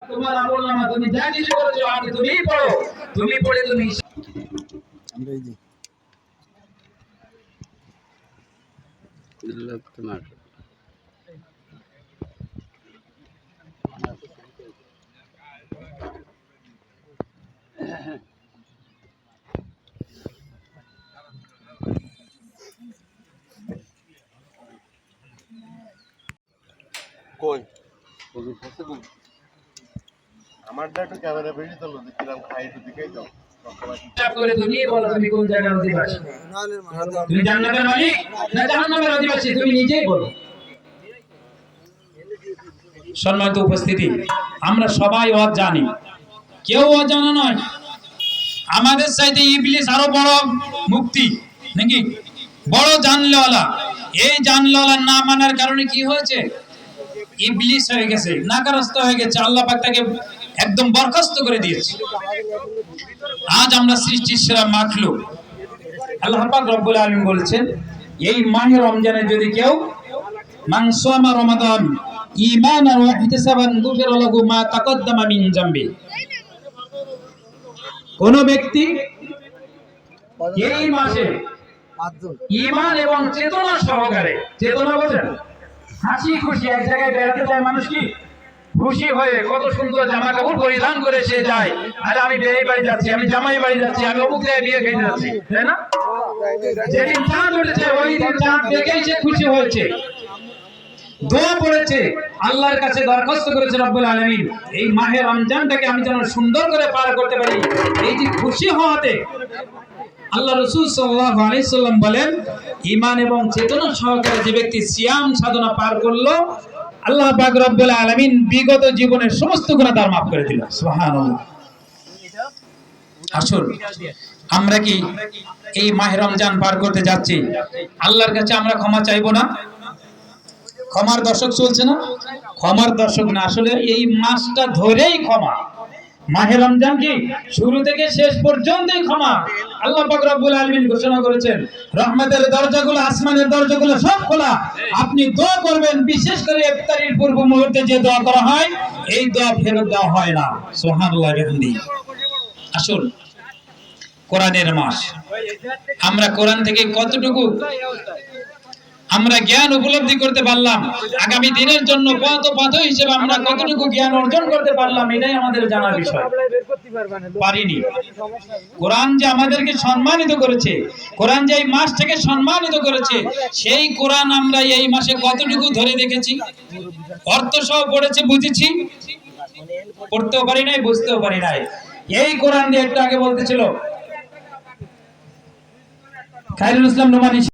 তোমার আমলনামা তুমি যা কিছু করেছো আগে তুমিই পড়ো, তুমি পড়ে তুমি আমরা এই যে তোমার কই আমারটা একটু ক্যামেরা বেশি চলো দেখলাম খাই একটু দিকেই যাও করে তুমি বলো তুমি কোন জায়গার অধিবাসী, তুমি জান্নাতের মালিক না জাহান্নামের অধিবাসী, তুমি নিজেই বলো। সম্মানিত উপস্থিতি, আমরা সবাই ওয়াজ জানি, কেউ অজানা নয়। আমাদের চাইতে ইবলিস আরো বড় মুক্তি নাকি, বড় জানলেওয়ালা। এই জানলেওয়ালা না মানার কারণে কি হয়েছে, ইবলিস হয়ে গেছে, নাকারস্থ হয়ে গেছে, আল্লাহ পাক তাকে একদম বরখাস্ত করে দিয়েছে। আজ আমরা সৃষ্টির সেরা মাখলুক, আল্লাহ পাক রব্বুল আলামিন বলেছেন এই মাহে রমজানে যদি কেউ মান সামা রমাদান ঈমানান ওয়া ইহতিসাবান গুফিরা লাহু মা তাকদ্দামা মিন যামবি, কোন ব্যক্তি এই মাসে ঈমান এবং চেতনা সহকারে, চেতনা বোঝেন, হাসি খুশি এক জায়গায় বেড়াতে যায় মানুষ, কি খুশি হয়ে কত সুন্দর জামা কাপড় পরিধান করে সে যায়, আরে আমি বিয়ে বাড়ি যাচ্ছি, আমি জামাই বাড়ি যাচ্ছি, আমি অমুক জায়গায় বিয়ে খেতে যাচ্ছি, তাই না? যেদিন চাঁদ উঠেছে ওই দিন চাঁদ দেখেই সে খুশি হয়েছে, দোয়া পড়েছে, আল্লাহর কাছে দরখাস্ত করেছে রব্বুল আলামিন এই মাহে রমজানটাকে আমি যেন সুন্দর করে পার করতে পারি। এই যে খুশি হওয়াতে আল্লাহ রাসূল সাল্লাল্লাহু আলাইহি সাল্লাম বলেন ঈমান এবং চেতনা সহকারে যে ব্যক্তি সিয়াম সাধনা পার করলো, আল্লাহ পাক রব্বুল আলামিন বিগত জীবনের সমস্ত গুনাহ তার maaf করে দিল। সুবহানাল্লাহ। আসুন আমরা কি এই মাহে রমজান পার করতে যাচ্ছি, আল্লাহর কাছে আমরা ক্ষমা চাইবো না? ক্ষমার দশক চলছে না, ক্ষমার দশক না, আসলে এই মাসটা ধরেই ক্ষমা। মাহে রমজান কি শুরু থেকে শেষ পর্যন্তই ক্ষমা। আল্লাহ পাক রব্বুল আলামিন ঘোষণা করেছেন রহমতের দরজাগুলো, আসমানের দরজাগুলো সব খোলা, আপনি দোয়া করবেন, বিশেষ করে ইফতারির পূর্ব মুহূর্তে যে দোয়া করা হয় এই দোয়া ফেরত দেওয়া হয় না। সুবহানাল্লাহ বিহামদিহি। আসুন কোরআনের মাস, আমরা কোরআন থেকে কতটুকু আমরা জ্ঞান উপলব্ধি করতে পারলাম, আগামী দিনের জন্য পথ হিসেবে আমরা কতটুকু জ্ঞান অর্জন করতে পারলাম, এটাই আমাদের জানার বিষয়। পারিনি। কোরআন যে আমাদেরকে সম্মানিত করেছে, কোরআন যে এই মাসটাকে সম্মানিত করেছে, সেই কোরআন আমরা এই মাসে কতটুকু ধরে রেখেছি, অর্থ সহ পড়েছে, বুঝেছি, পড়তেও পারি নাই, বুঝতেও পারি নাই। এই কোরআন দিয়ে একটু আগে বলতেছিল খায়রুল ইসলাম নোমানী